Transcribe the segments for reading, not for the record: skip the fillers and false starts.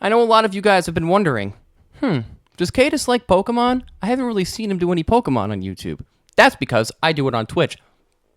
I know a lot of you guys have been wondering, does Cadus like Pokemon? I haven't really seen him do any Pokemon on YouTube. That's because I do it on Twitch.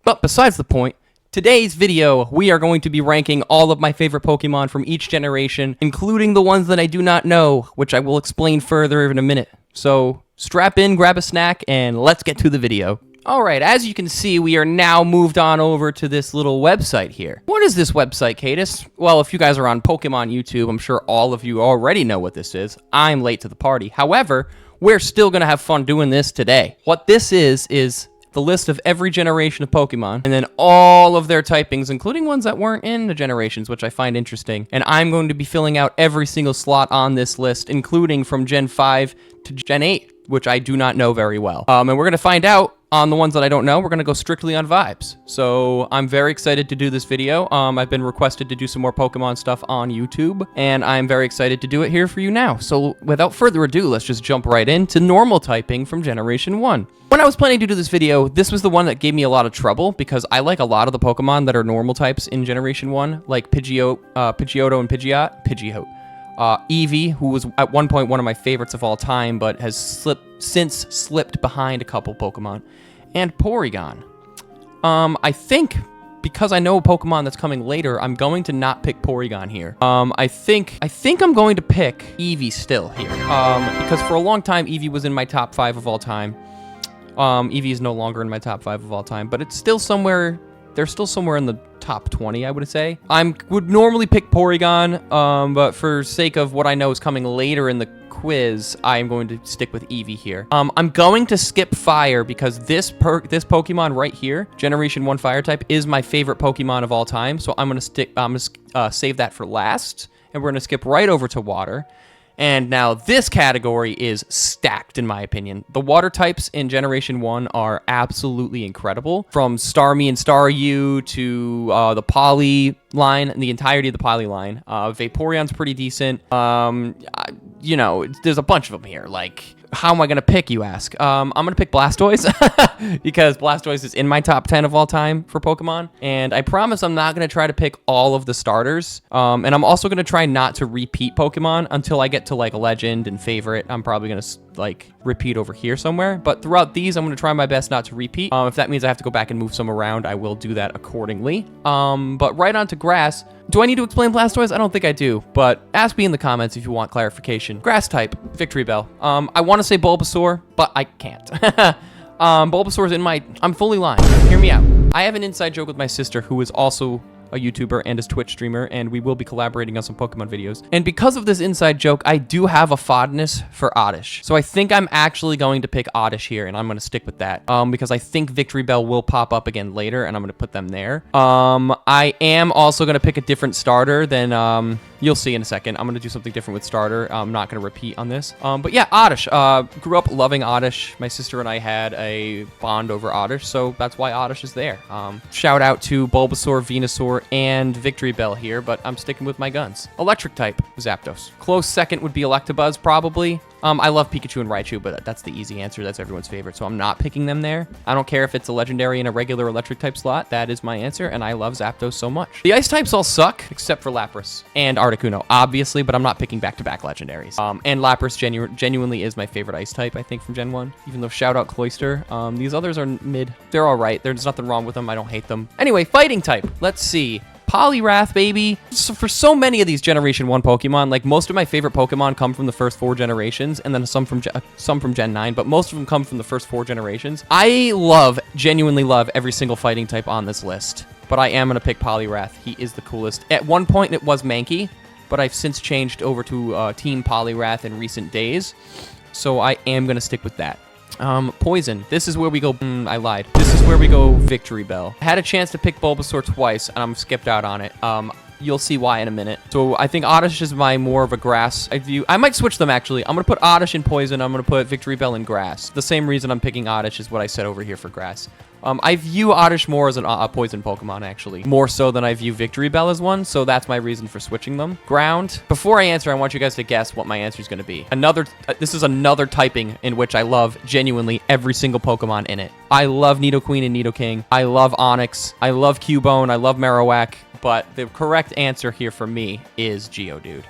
But besides the point, today's video, we are going to be ranking all of my favorite Pokemon from each generation, including the ones that I do not know, which I will explain further in a minute. So strap in, grab a snack, and let's get to the video. Alright, as you can see, we are now moved on over to this little website here. What is this website, Cadus? Well, if you guys are on Pokemon YouTube, I'm sure all of you already know what this is. I'm late to the party. However, we're still going to have fun doing this today. What this is the list of every generation of Pokemon, and then all of their typings, including ones that weren't in the generations, which I find interesting. And I'm going to be filling out every single slot on this list, including from Gen 5 to Gen 8, which I do not know very well. And we're going to find out on the ones that I don't know. We're going to go strictly on vibes. So I'm very excited to do this video. I've been requested to do some more Pokemon stuff on YouTube, and I'm very excited to do it here for you now. So without further ado, let's just jump right into normal typing from Generation 1. When I was planning to do this video, this was the one that gave me a lot of trouble because I like a lot of the Pokemon that are normal types in Generation 1, like Pidgeotto and Pidgeot. Eevee, who was at one point one of my favorites of all time, but has since slipped behind a couple Pokemon, and Porygon. I think because I know a Pokemon that's coming later, I'm going to not pick Porygon here. I think I'm going to pick Eevee still here, because for a long time Eevee was in my top 5 of all time. Eevee is no longer in my top 5 of all time, but it's still somewhere. They're still somewhere in the top 20, I would say. I would normally pick Porygon, but for sake of what I know is coming later in the quiz, I am going to stick with Eevee here. I'm going to skip Fire because this Pokemon right here, Generation 1 Fire type, is my favorite Pokemon of all time. So I'm gonna save that for last, and we're gonna skip right over to Water. And now this category is stacked, in my opinion. The water types in Generation 1 are absolutely incredible. From Starmie and Staryu to the Poly line, and the entirety of the Poly line. Vaporeon's pretty decent. You know, there's a bunch of them here. Like, how am I going to pick, you ask? I'm going to pick Blastoise because Blastoise is in my top 10 of all time for Pokemon. And I promise I'm not going to try to pick all of the starters. And I'm also going to try not to repeat Pokemon until I get to like Legend and Favorite. I'm probably going to like repeat over here somewhere. But throughout these, I'm going to try my best not to repeat. If that means I have to go back and move some around, I will do that accordingly. But right on to Grass. Do I need to explain Blastoise? I don't think I do, but ask me in the comments if you want clarification. Grass type, Victory Bell. I want to say Bulbasaur, but I can't. Bulbasaur's in my... I'm fully lying. Hear me out. I have an inside joke with my sister who is also a YouTuber and a Twitch streamer, and we will be collaborating on some Pokemon videos. And because of this inside joke, I do have a fondness for Oddish. So I think I'm actually going to pick Oddish here, and I'm going to stick with that. Because I think Victory Bell will pop up again later, and I'm going to put them there. I am also going to pick a different starter than... You'll see in a second. I'm going to do something different with starter. I'm not going to repeat on this. But yeah, Oddish. Grew up loving Oddish. My sister and I had a bond over Oddish, so that's why Oddish is there. Shout out to Bulbasaur, Venusaur, and Victory Bell here, but I'm sticking with my guns. Electric type, Zapdos. Close second would be Electabuzz, probably. I love Pikachu and Raichu, but that's the easy answer. That's everyone's favorite, so I'm not picking them there. I don't care if it's a legendary and a regular electric type slot. That is my answer, and I love Zapdos so much. The ice types all suck, except for Lapras and Articuno, obviously, but I'm not picking back-to-back legendaries. And Lapras genuinely is my favorite ice type, I think, from Gen 1, even though shout out Cloyster. These others are mid. They're all right. There's nothing wrong with them. I don't hate them. Anyway, fighting type. Let's see. Poliwrath, baby. So for so many of these Generation 1 Pokemon, like most of my favorite Pokemon come from the first 4 generations, and then some from Gen 9, but most of them come from the first 4 generations. I genuinely love every single fighting type on this list, but I am going to pick Poliwrath. He is the coolest. At one point, it was Mankey, but I've since changed over to Team Poliwrath in recent days, so I am going to stick with that. Poison. This is where we go... I lied. This is where we go Victory Bell. I had a chance to pick Bulbasaur twice, and I'm skipped out on it. You'll see why in a minute. So I think Oddish is my more of a grass view. I might switch them, actually. I'm going to put Oddish in Poison. I'm going to put Victory Bell in Grass. The same reason I'm picking Oddish is what I said over here for Grass. I view Oddish more as a poison Pokemon, actually. More so than I view Victory Bell as one, so that's my reason for switching them. Ground. Before I answer, I want you guys to guess what my answer is going to be. This is another typing in which I love genuinely every single Pokemon in it. I love Nidoqueen and Nidoking. I love Onix. I love Cubone. I love Marowak. But the correct answer here for me is Geodude.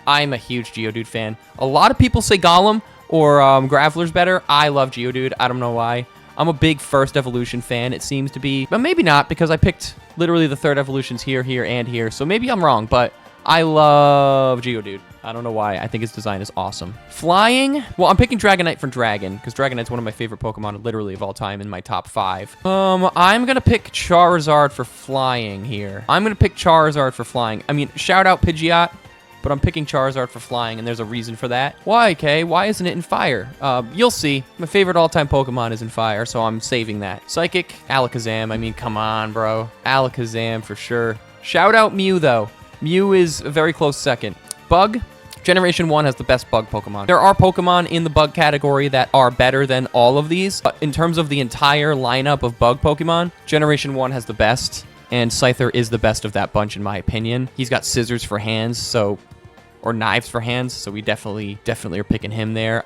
I'm a huge Geodude fan. A lot of people say Golem or Graveler's better. I love Geodude. I don't know why. I'm a big first evolution fan, it seems to be. But maybe not, because I picked literally the third evolutions here, here, and here. So maybe I'm wrong, but I love Geodude. I don't know why. I think his design is awesome. Flying? Well, I'm picking Dragonite for Dragon, because Dragonite's one of my favorite Pokemon, literally, of all time, in my top 5. I'm going to pick Charizard for flying here. I'm going to pick Charizard for flying. I mean, shout out Pidgeot, but I'm picking Charizard for flying, and there's a reason for that. Why, Kay? Why isn't it in fire? You'll see. My favorite all-time Pokemon is in fire, so I'm saving that. Psychic, Alakazam. I mean, come on, bro. Alakazam for sure. Shout out Mew, though. Mew is a very close second. Bug? Generation 1 has the best bug Pokemon. There are Pokemon in the bug category that are better than all of these, but in terms of the entire lineup of bug Pokemon, Generation 1 has the best, and Scyther is the best of that bunch, in my opinion. He's got scissors for hands, or knives for hands, so we definitely are picking him there.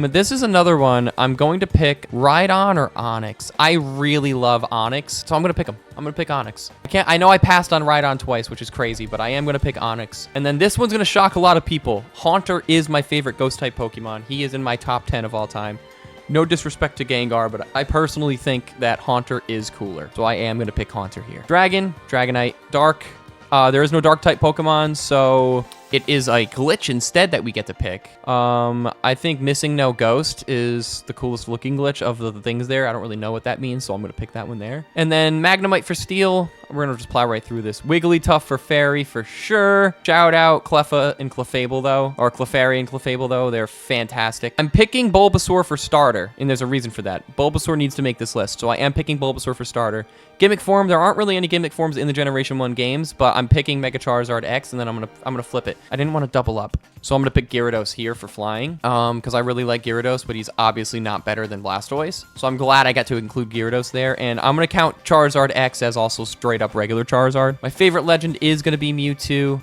This is another one. I'm going to pick Rhydon or Onix. I really love Onix, so I'm gonna pick him. I'm gonna pick Onix. I know I passed on Rhydon twice, which is crazy, but I am gonna pick Onix. And then this one's gonna shock a lot of people. Haunter is my favorite ghost-type Pokemon. He is in my top 10 of all time. No disrespect to Gengar, but I personally think that Haunter is cooler, so I am gonna pick Haunter here. Dragon, Dragonite, Dark. There is no Dark-type Pokemon, so it is a glitch instead that we get to pick. I think Missing No Ghost is the coolest looking glitch of the things there. I don't really know what that means, so I'm going to pick that one there. And then Magnemite for Steel. We're going to just plow right through this. Wigglytuff for Fairy for sure. Shout out Cleffa and Clefable, though. Or Clefairy and Clefable, though. They're fantastic. I'm picking Bulbasaur for starter, and there's a reason for that. Bulbasaur needs to make this list, so I am picking Bulbasaur for starter. Gimmick form, there aren't really any gimmick forms in the Generation 1 games, but I'm picking Mega Charizard X, and then I'm gonna flip it. I didn't want to double up, so I'm gonna pick Gyarados here for flying, because I really like Gyarados, but he's obviously not better than Blastoise, so I'm glad I got to include Gyarados there, and I'm gonna count Charizard X as also straight up regular Charizard. My favorite legend is gonna be Mewtwo,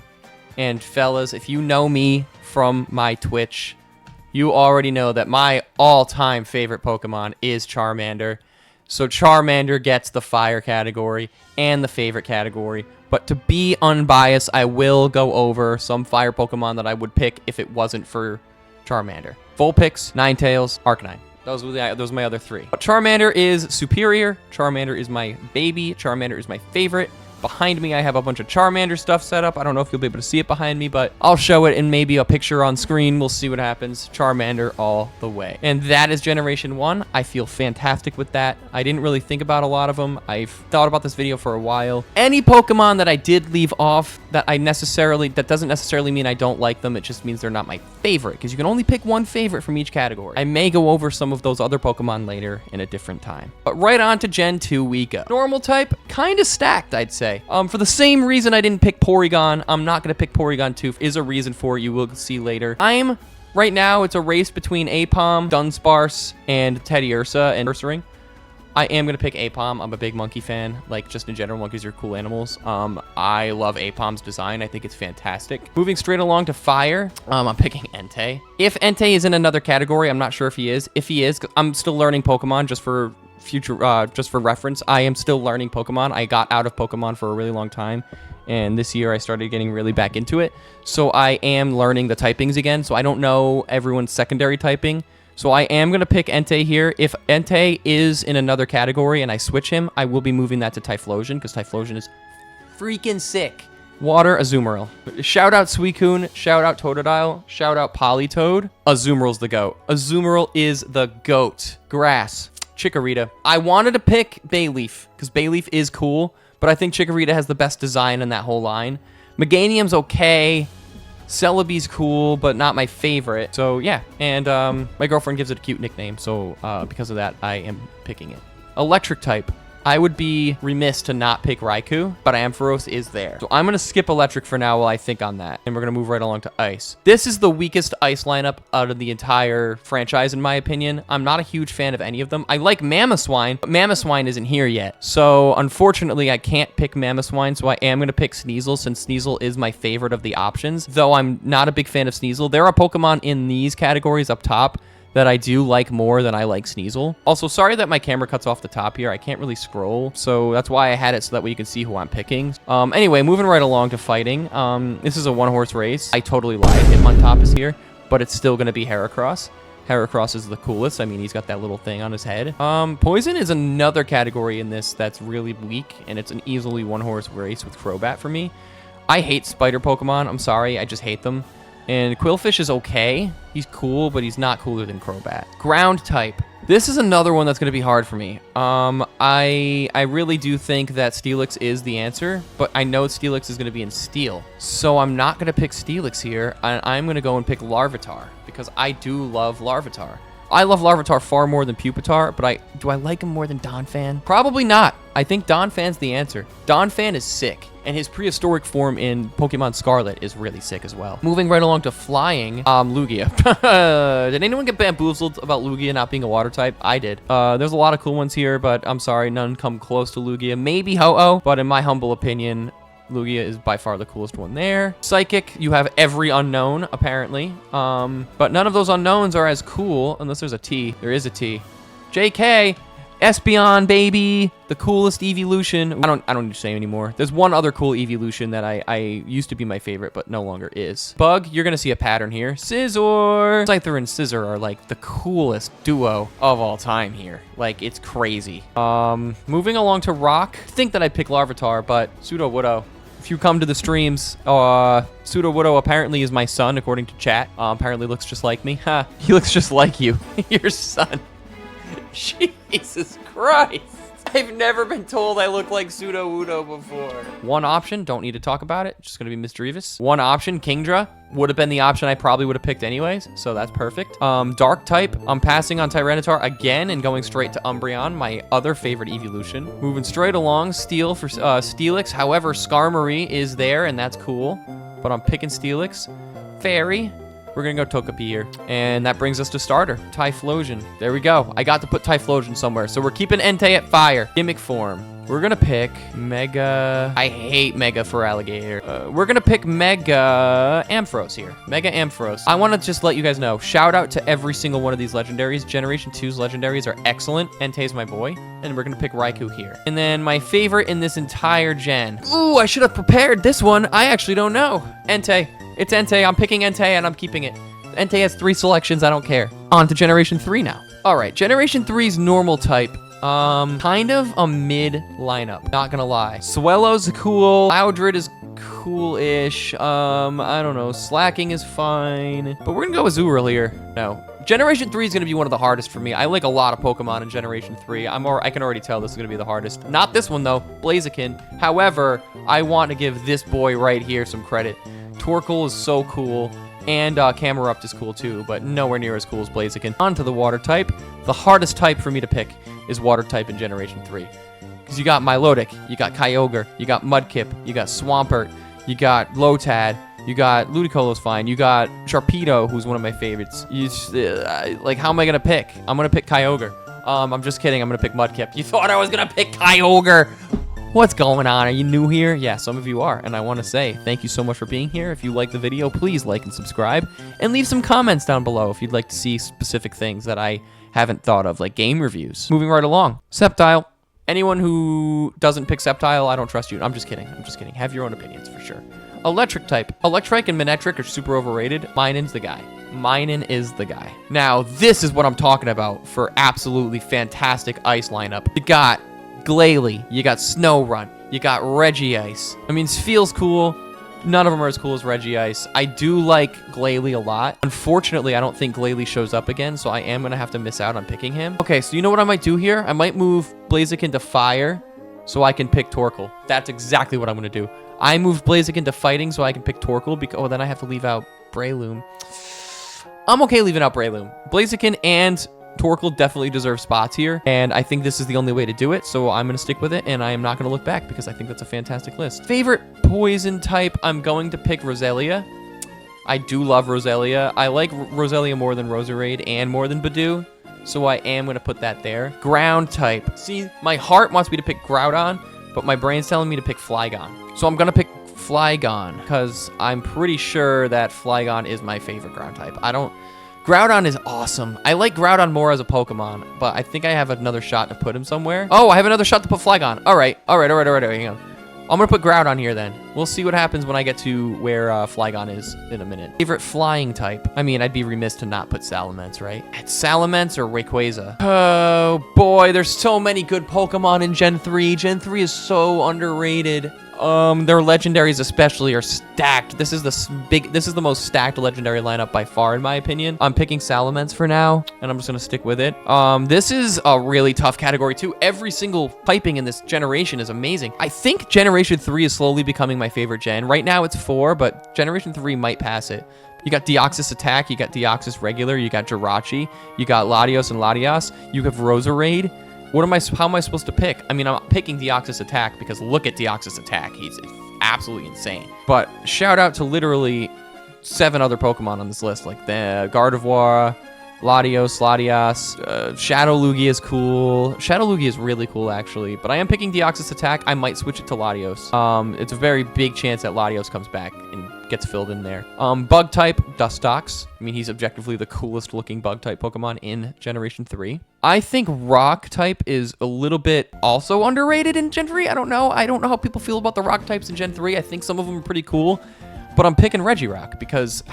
and fellas, if you know me from my Twitch, you already know that my all-time favorite Pokemon is Charmander. So Charmander gets the fire category and the favorite category. But to be unbiased, I will go over some fire Pokemon that I would pick if it wasn't for Charmander. Vulpix, Ninetales, Arcanine. Those were my other 3. But Charmander is superior. Charmander is my baby. Charmander is my favorite. Behind me, I have a bunch of Charmander stuff set up. I don't know if you'll be able to see it behind me, but I'll show it in maybe a picture on screen. We'll see what happens. Charmander all the way. And that is Generation 1. I feel fantastic with that. I didn't really think about a lot of them. I've thought about this video for a while. Any Pokemon that I did leave off that doesn't necessarily mean I don't like them. It just means they're not my favorite, because you can only pick one favorite from each category. I may go over some of those other Pokemon later in a different time. But right on to Gen 2 we go. Normal type, kind of stacked, I'd say. For the same reason I didn't pick Porygon, I'm not going to pick Porygon 2. Is a reason for it, you will see later. Right now, it's a race between Aipom, Dunsparce, and Teddiursa and Ursaring. I am going to pick Aipom. I'm a big monkey fan. Like, just in general, monkeys are cool animals. I love Aipom's design. I think it's fantastic. Moving straight along to Fire, I'm picking Entei. If Entei is in another category, I'm not sure if he is. If he is, I'm still learning Pokemon just for reference. I am still learning Pokemon. I got out of Pokemon for a really long time, and this year I started getting really back into it. So I am learning the typings again, so I don't know everyone's secondary typing. So I am going to pick Entei here. If Entei is in another category and I switch him, I will be moving that to Typhlosion, because Typhlosion is freaking sick. Water, Azumarill. Shout out Suicune, shout out Totodile, shout out Politoed. Azumarill's the GOAT. Azumarill is the GOAT. Grass. Chikorita. I wanted to pick Bayleaf, because Bayleaf is cool, but I think Chikorita has the best design in that whole line. Meganium's okay. Celebi's cool, but not my favorite. So, yeah. And my girlfriend gives it a cute nickname, so because of that, I am picking it. Electric type. I would be remiss to not pick Raikou, but Ampharos is there. So I'm going to skip Electric for now while I think on that. And we're going to move right along to Ice. This is the weakest Ice lineup out of the entire franchise, in my opinion. I'm not a huge fan of any of them. I like Mamoswine, but Mamoswine isn't here yet. So unfortunately, I can't pick Mamoswine, so I am going to pick Sneasel, since Sneasel is my favorite of the options. Though I'm not a big fan of Sneasel. There are Pokemon in these categories up top that I do like more than I like Sneasel. Also, sorry that my camera cuts off the top here. I can't really scroll, so that's why I had it so that way you can see who I'm picking. Anyway, moving right along to fighting. This is a one-horse race. I totally lied. Hitmontop is here, but it's still going to be Heracross. Heracross is the coolest. I mean, he's got that little thing on his head. Poison is another category in this that's really weak, and it's an easily one-horse race with Crobat for me. I hate spider Pokemon. I'm sorry. I just hate them. And Quillfish is okay. He's cool, but he's not cooler than Crobat. Ground type. This is another one that's going to be hard for me. I really do think that Steelix is the answer, but I know Steelix is going to be in Steel. So I'm not going to pick Steelix here. I'm going to go and pick Larvitar, because I do love Larvitar. I love Larvitar far more than Pupitar, but do I like him more than Donphan? Probably not. I think Donphan's the answer. Donphan is sick, and his prehistoric form in Pokemon Scarlet is really sick as well. Moving right along to flying, Lugia. Did anyone get bamboozled about Lugia not being a water type? I did. There's a lot of cool ones here, but I'm sorry, none come close to Lugia. Maybe Ho-Oh, but in my humble opinion, Lugia is by far the coolest one there. Psychic, you have every unknown, apparently. But none of those unknowns are as cool, unless there's a T. There is a T. JK, Espeon, baby, the coolest evolution. I don't need to say anymore. There's one other cool evolution that I used to be my favorite, but no longer is. Bug, you're gonna see a pattern here. Scizor. Scyther and Scizor are like the coolest duo of all time here. Like, it's crazy. Moving along to Rock. I think that I'd pick Larvitar, but Sudowoodo. If you come to the streams, Sudowoodo apparently is my son, according to chat. Apparently looks just like me. Ha, he looks just like you. Your son. Jesus Christ. I've never been told I look like Sudowoodo before. One option, don't need to talk about it. Just gonna be Misdreavus. One option, Kingdra. Would have been the option I probably would have picked anyways, so that's perfect. Dark type, I'm passing on Tyranitar again and going straight to Umbreon, my other favorite evolution. Moving straight along, Steel for Steelix. However, Skarmory is there, and that's cool, but I'm picking Steelix. Fairy. We're going to go Togepi here. And that brings us to starter. Typhlosion. There we go. I got to put Typhlosion somewhere. So we're keeping Entei at fire. Gimmick form. We're going to pick Mega... I hate Mega for Alligator. We're going to pick Mega Ampharos here. Mega Ampharos. I want to just let you guys know. Shout out to every single one of these legendaries. Generation 2's legendaries are excellent. Entei's my boy. And we're going to pick Raikou here. And then my favorite in this entire gen. Ooh, I should have prepared this one. I actually don't know. Entei. It's Entei. I'm picking Entei, and I'm keeping it. Entei has 3 selections. I don't care. On to Generation 3 now. All right, Generation 3's normal type. Kind of a mid lineup. Not gonna lie. Swellow's cool. Loudred is cool-ish. I don't know. Slacking is fine. But we're gonna go with Azurill here. No. Generation 3 is gonna be one of the hardest for me. I like a lot of Pokemon in Generation 3. I can already tell this is gonna be the hardest. Not this one, though. Blaziken. However, I want to give this boy right here some credit. Torkoal is so cool, and Camerupt is cool too, but nowhere near as cool as Blaziken. On to the water type. The hardest type for me to pick is water type in Generation 3. Because you got Milotic, you got Kyogre, you got Mudkip, you got Swampert, you got Lotad, you got Ludicolo's fine, you got Sharpedo, who's one of my favorites. Like, how am I going to pick? I'm going to pick Kyogre. I'm just kidding, I'm going to pick Mudkip. You thought I was going to pick Kyogre! What's going on? Are you new here? Yeah, some of you are, and I want to say thank you so much for being here. If you like the video, please like and subscribe, and leave some comments down below if you'd like to see specific things that I haven't thought of, like game reviews. Moving right along. Sceptile. Anyone who doesn't pick Sceptile, I don't trust you. I'm just kidding. I'm just kidding. Have your own opinions, for sure. Electric type. Electrike and Manectric are super overrated. Minun's the guy. Minun is the guy. Now, this is what I'm talking about for absolutely fantastic ice lineup. You got Glalie, you got Snorunt, you got Regice. I mean, feels cool. None of them are as cool as Regice. I do like Glalie a lot. Unfortunately, I don't think Glalie shows up again, so I am going to have to miss out on picking him. Okay, so you know what I might do here? I might move Blaziken to Fire so I can pick Torkoal. That's exactly what I'm going to do. I moved Blaziken to Fighting so I can pick Torkoal because... Oh, then I have to leave out Breloom. I'm okay leaving out Breloom. Blaziken and Torkoal definitely deserve spots here, and I think this is the only way to do it, so I'm going to stick with it, and I am not going to look back because I think that's a fantastic list. Favorite poison type, I'm going to pick Roselia. I do love Roselia. I like Roselia more than Roserade and more than Badoo, so I am going to put that there. Ground type. See, my heart wants me to pick Groudon, but my brain's telling me to pick Flygon. So I'm going to pick Flygon because I'm pretty sure that Flygon is my favorite ground type. Groudon is awesome. I like Groudon more as a Pokemon, but I think I have another shot to put him somewhere. Oh, I have another shot to put Flygon. All right. Hang on. I'm going to put Groudon here then. We'll see what happens when I get to where Flygon is in a minute. Favorite flying type? I mean, I'd be remiss to not put Salamence, right? It's Salamence or Rayquaza. Oh, boy. There's so many good Pokemon in Gen 3. Gen 3 is so underrated. Their legendaries especially are stacked. This is the most stacked legendary lineup by far, in my opinion. I'm picking Salamence for now, and I'm just gonna stick with it. This is a really tough category too. Every single typing in this generation is amazing. I think Generation 3 is slowly becoming my favorite gen. Right now it's 4, but Generation 3 might pass it. You got Deoxys Attack, you got Deoxys Regular, you got Jirachi, you got Latios and Latias, you have Roserade. How am I supposed to pick? I mean, I'm picking Deoxys Attack because look at Deoxys Attack. He's absolutely insane. But shout out to literally 7 other Pokemon on this list, like the Gardevoir, Latios, Latias, Shadow Lugia is cool. Shadow Lugia is really cool, actually. But I am picking Deoxys Attack. I might switch it to Latios. It's a very big chance that Latios comes back and gets filled in there. Bug type, Dustox. I mean, he's objectively the coolest looking bug type Pokemon in Generation 3. I think rock type is a little bit also underrated in Gen 3. I don't know how people feel about the rock types in Gen 3. I think some of them are pretty cool, but I'm picking Regirock because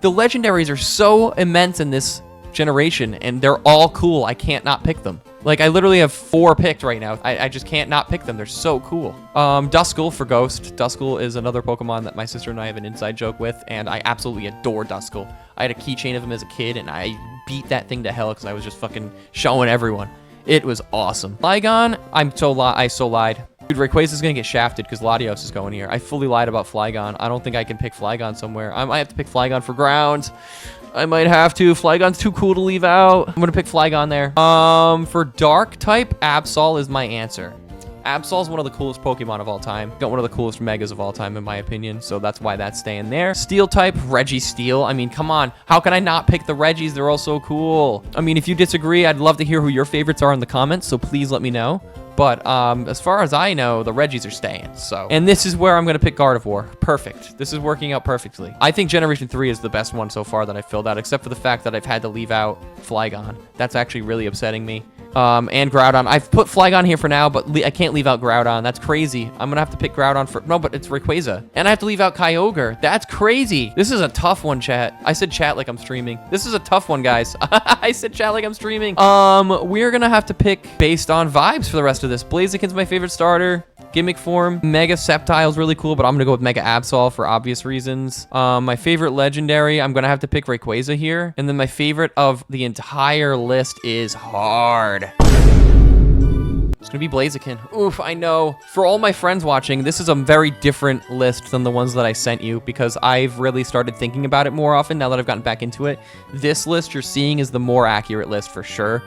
the legendaries are so immense in this generation and they're all cool. I can't not pick them. Like, I literally have 4 picked right now. I just can't not pick them. They're so cool. Duskull for Ghost. Duskull is another Pokemon that my sister and I have an inside joke with, and I absolutely adore Duskull. I had a keychain of him as a kid, and I beat that thing to hell because I was just fucking showing everyone. It was awesome. Flygon, I so lied. Dude, Rayquaza's gonna get shafted because Latios is going here. I fully lied about Flygon. I don't think I can pick Flygon somewhere. I might have to pick Flygon for ground. I might have to. Flygon's too cool to leave out. I'm gonna pick Flygon there. For dark type, Absol is my answer. Absol is one of the coolest Pokemon of all time. Got one of the coolest Megas of all time, in my opinion, so that's why that's staying there. Steel type, Registeel. I mean, come on. How can I not pick the Reggies? They're all so cool. I mean, if you disagree, I'd love to hear who your favorites are in the comments, so please let me know. But as far as I know, the Reggies are staying, so. And this is where I'm going to pick Gardevoir. Perfect. This is working out perfectly. I think Generation 3 is the best one so far that I've filled out, except for the fact that I've had to leave out Flygon. That's actually really upsetting me. And Groudon. I've put Flygon here for now, but I can't leave out Groudon. That's crazy. I'm going to have to pick Groudon for... No, but it's Rayquaza. And I have to leave out Kyogre. That's crazy. This is a tough one, chat. I said chat like I'm streaming. This is a tough one, guys. I said chat like I'm streaming. We're going to have to pick based on vibes for the rest of this. Blaziken's my favorite starter. Gimmick form. Mega Sceptile's really cool, but I'm going to go with Mega Absol for obvious reasons. My favorite legendary, I'm going to have to pick Rayquaza here. And then my favorite of the entire list is hard. It's gonna be Blaziken. Oof, I know. For all my friends watching, this is a very different list than the ones that I sent you because I've really started thinking about it more often now that I've gotten back into it. This list you're seeing is the more accurate list for sure.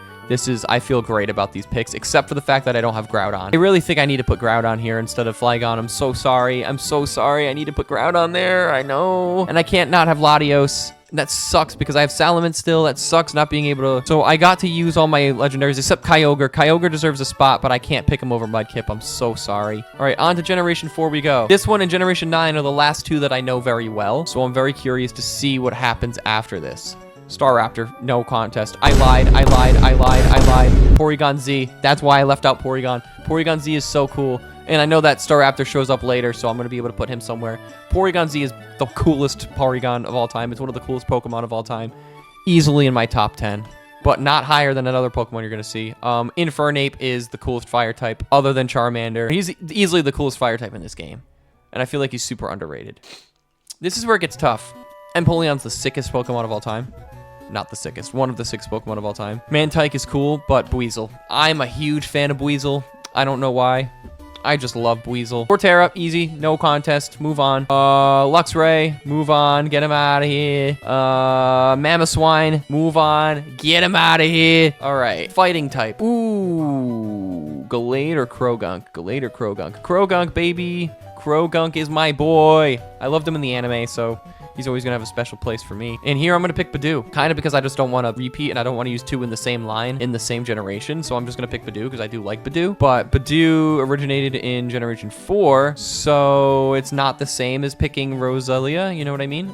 I feel great about these picks, except for the fact that I don't have Groudon. I really think I need to put Groudon here instead of Flygon. I'm so sorry. I'm so sorry. I need to put Groudon there. I know. And I can't not have Latios. That sucks because I have Salamence still. That sucks not being able to... So I got to use all my legendaries except Kyogre. Kyogre deserves a spot, but I can't pick him over Mudkip. I'm so sorry. All right, on to Generation 4 we go. This one and Generation 9 are the last 2 that I know very well, so I'm very curious to see what happens after this. Staraptor, no contest. I lied. Porygon Z. That's why I left out Porygon. Porygon Z is so cool. And I know that Staraptor shows up later, so I'm going to be able to put him somewhere. Porygon Z is the coolest Porygon of all time. It's one of the coolest Pokemon of all time. Easily in my top 10. But not higher than another Pokemon you're going to see. Infernape is the coolest fire type, other than Charmander. He's easily the coolest fire type in this game. And I feel like he's super underrated. This is where it gets tough. Empoleon's the sickest Pokemon of all time. Not the sickest. One of the 6 Pokemon of all time. Mantike is cool, but Buizel. I'm a huge fan of Buizel. I don't know why. I just love Buizel. Torterra, easy. No contest. Move on. Luxray, move on. Get him out of here. Mamoswine, move on. Get him out of here. All right. Fighting type. Ooh. Gallade or Krogunk? Gallade or Krogunk? Krogunk, baby. Krogunk is my boy. I loved him in the anime, so He's always gonna have a special place for me. And here I'm gonna pick Badoo, kind of because I just don't want to repeat and I don't want to use 2 in the same line in the same generation. So I'm just gonna pick Badoo because I do like Badoo. But Badoo originated in Generation 4, so it's not the same as picking Rosalia. You know what I mean?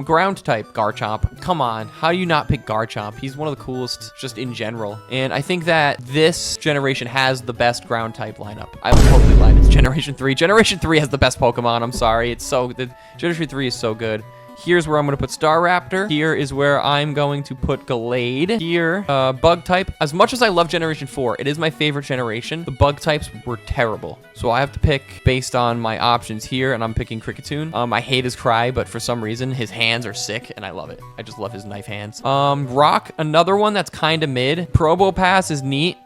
Ground type, Garchomp. Come on, how do you not pick Garchomp? He's one of the coolest just in general. And I think that this generation has the best ground type lineup. I totally lied. It's Generation 3. Generation 3 has the best Pokemon. I'm sorry. Generation 3 is so good. Here's where I'm going to put Staraptor. Here is where I'm going to put Gallade. Here, Bug type. As much as I love Generation 4, it is my favorite generation. The Bug types were terrible. So I have to pick based on my options here, and I'm picking Cricketune. I hate his cry, but for some reason, his hands are sick, and I love it. I just love his knife hands. Rock, another one that's kind of mid. Probopass is neat,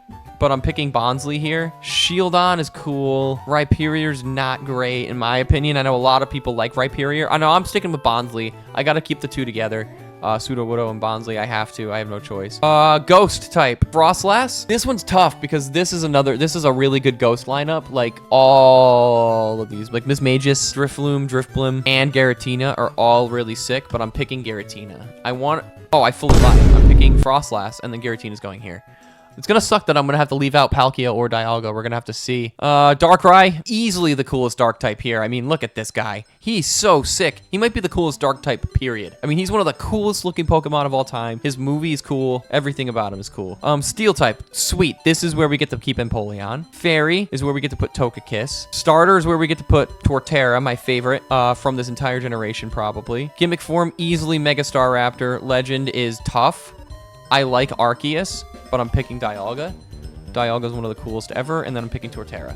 but I'm picking Bonsly here. Shieldon is cool. Rhyperior's not great, in my opinion. I know a lot of people like Rhyperior. I know I'm sticking with Bonsly. I gotta keep the 2 together. Sudowoodo and Bonsly, I have to. I have no choice. Ghost type. Frostlass. This one's tough because this is a really good ghost lineup. Like, all of these. Like, Mismagius, Drifloon, and Giratina are all really sick, but I'm picking Giratina. I fully lied. I'm picking Frostlass, and then Giratina's going here. It's gonna suck that I'm gonna have to leave out Palkia or Dialga. We're gonna have to see. Darkrai, easily the coolest dark type here. I mean, look at this guy. He's so sick. He might be the coolest dark type, period. I mean, he's one of the coolest looking Pokemon of all time. His movie is cool. Everything about him is cool. Steel type, sweet. This is where we get to keep Empoleon. Fairy is where we get to put Togekiss. Starter is where we get to put Torterra, my favorite from this entire generation, probably. Gimmick form, easily Mega Staraptor. Legend is tough. I like Arceus, but I'm picking Dialga. Dialga is one of the coolest ever, and then I'm picking Torterra.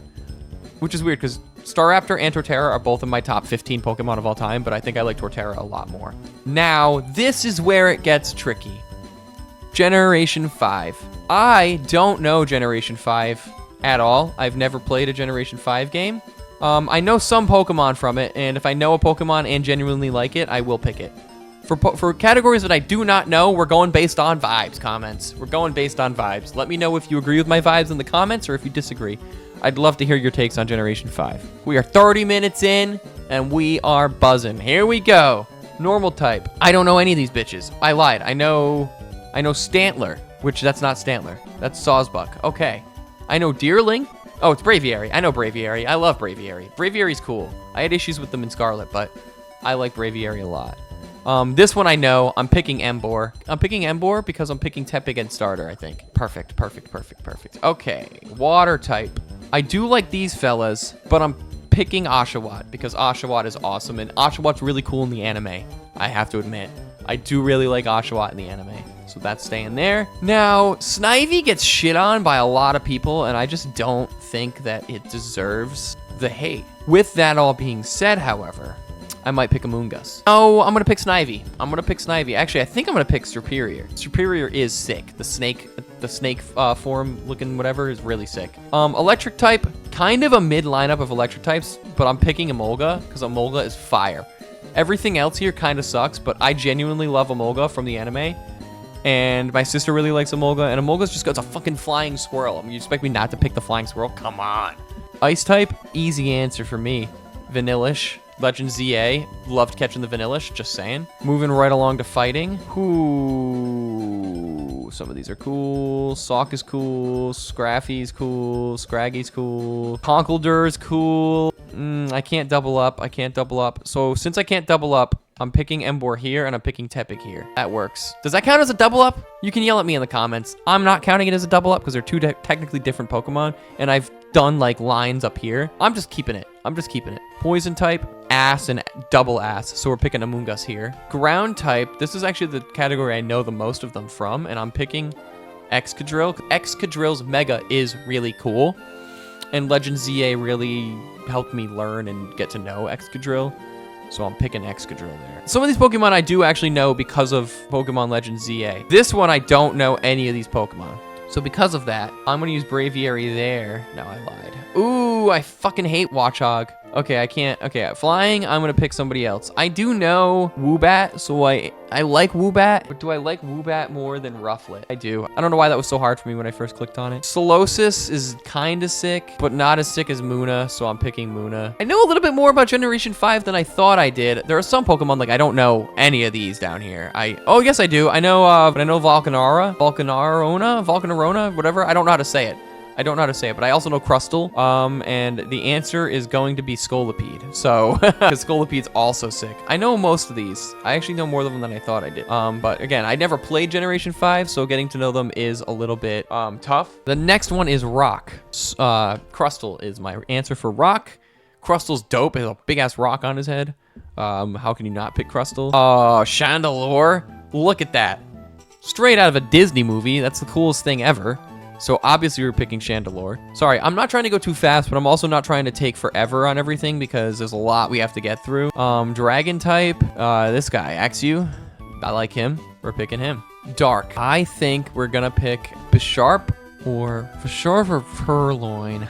Which is weird, because Staraptor and Torterra are both in my top 15 Pokemon of all time, but I think I like Torterra a lot more. Now, this is where it gets tricky. Generation 5. I don't know Generation 5 at all. I've never played a Generation 5 game. I know some Pokemon from it, and if I know a Pokemon and genuinely like it, I will pick it. For categories that I do not know, we're going based on vibes, comments. We're going based on vibes. Let me know if you agree with my vibes in the comments or if you disagree. I'd love to hear your takes on Generation 5. We are 30 minutes in, and we are buzzing. Here we go. Normal type. I don't know any of these bitches. I lied. I know Stantler, which that's not Stantler. That's Sawsbuck. Okay. I know Deerling. Oh, it's Braviary. I know Braviary. I love Braviary. Braviary's cool. I had issues with them in Scarlet, but I like Braviary a lot. This one I know. I'm picking Emboar. I'm picking Emboar because I'm picking Tepig and Starter, I think. Perfect. Okay, water type. I do like these fellas, but I'm picking Oshawott because Oshawott is awesome, and Oshawott's really cool in the anime. I have to admit. I do really like Oshawott in the anime, so that's staying there. Now, Snivy gets shit on by a lot of people, and I just don't think that it deserves the hate. With that all being said, however, I might pick Amoonguss. Oh, I'm gonna pick Snivy. Actually, I think I'm gonna pick Superior. Superior is sick. The snake form looking whatever is really sick. Electric type, kind of a mid lineup of electric types, but I'm picking Emolga because Emolga is fire. Everything else here kind of sucks, but I genuinely love Emolga from the anime. And my sister really likes Emolga, and Emolga's just got a fucking flying squirrel. I mean, you expect me not to pick the flying squirrel? Come on. Ice type, easy answer for me. Vanillish. Legend ZA, loved catching the Vanillish, just saying. Moving right along to fighting. Ooh, some of these are cool. Sawk is cool. Scraffy's cool. Scraggy's cool. Conkeldurr's cool. I can't double up. So since I can't double up, I'm picking Emboar here, and I'm picking Tepig here. That works. Does that count as a double up? You can yell at me in the comments. I'm not counting it as a double up because they're two technically different Pokemon, and I've done like lines up here. I'm just keeping it. Poison type, ass and double ass. So we're picking Amoonguss here. Ground type, this is actually the category I know the most of them from, and I'm picking Excadrill. Excadrill's Mega is really cool, and Legend ZA really helped me learn and get to know Excadrill. So I'm picking Excadrill there. Some of these Pokemon I do actually know because of Pokemon Legend ZA. This one I don't know any of these Pokemon. So because of that, I'm going to use Braviary there. No, I lied. Ooh, I fucking hate Watchog. Okay, I can't. Okay, flying, I'm gonna pick somebody else. I do know Woobat, so I like Woobat, but do I like Woobat more than Rufflet? I do. I don't know why that was so hard for me when I first clicked on it. Solosis is kind of sick, but not as sick as Munna, so I'm picking Munna. I know a little bit more about Generation 5 than I thought I did. There are some Pokemon, like, I don't know any of these down here. Oh, yes, I do. I know Volcanarona, whatever. I don't know how to say it. But I also know Crustle, and the answer is going to be Scolipede. So, because Scolipede's also sick. I know most of these. I actually know more of them than I thought I did. But again, I never played Generation 5, so getting to know them is a little bit, tough. The next one is Rock. Crustle is my answer for Rock. Crustle's dope. He has a big-ass rock on his head. How can you not pick Crustle? Oh, Chandelure. Look at that. Straight out of a Disney movie. That's the coolest thing ever. So obviously we're picking Chandelure. Sorry, I'm not trying to go too fast, but I'm also not trying to take forever on everything because there's a lot we have to get through. Dragon type, this guy, Axew. I like him. We're picking him. Dark. I think we're gonna pick Bisharp or Bisharp or Purloin.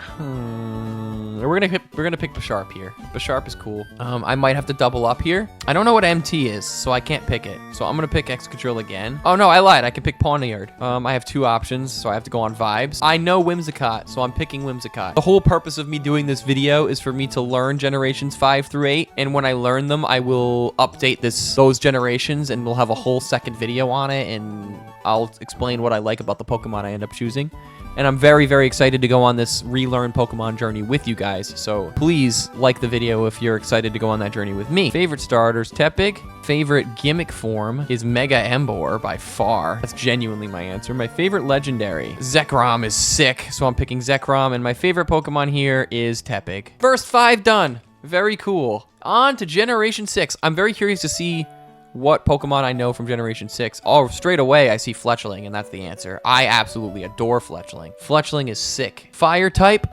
We're gonna pick Bisharp here. Bisharp is cool. I might have to double up here. I don't know what MT is, so I can't pick it. So I'm gonna pick Excadrill again. Oh no, I lied. I can pick Pawniard. I have 2 options, so I have to go on vibes. I know Whimsicott, so I'm picking Whimsicott. The whole purpose of me doing this video is for me to learn generations 5 through 8, and when I learn them, I will update those generations, and we'll have a whole second video on it, and I'll explain what I like about the Pokemon I end up choosing. And I'm very, very excited to go on this relearn Pokemon journey with you guys. So please like the video if you're excited to go on that journey with me. Favorite starters, Tepig. Favorite gimmick form is Mega Embor by far. That's genuinely my answer. My favorite legendary, Zekrom is sick. So I'm picking Zekrom. And my favorite Pokemon here is Tepig. First 5 done. Very cool. On to Generation 6. I'm very curious to see what Pokemon I know from Generation 6. Oh, straight away, I see Fletchling, and that's the answer. I absolutely adore Fletchling. Fletchling is sick. Fire type?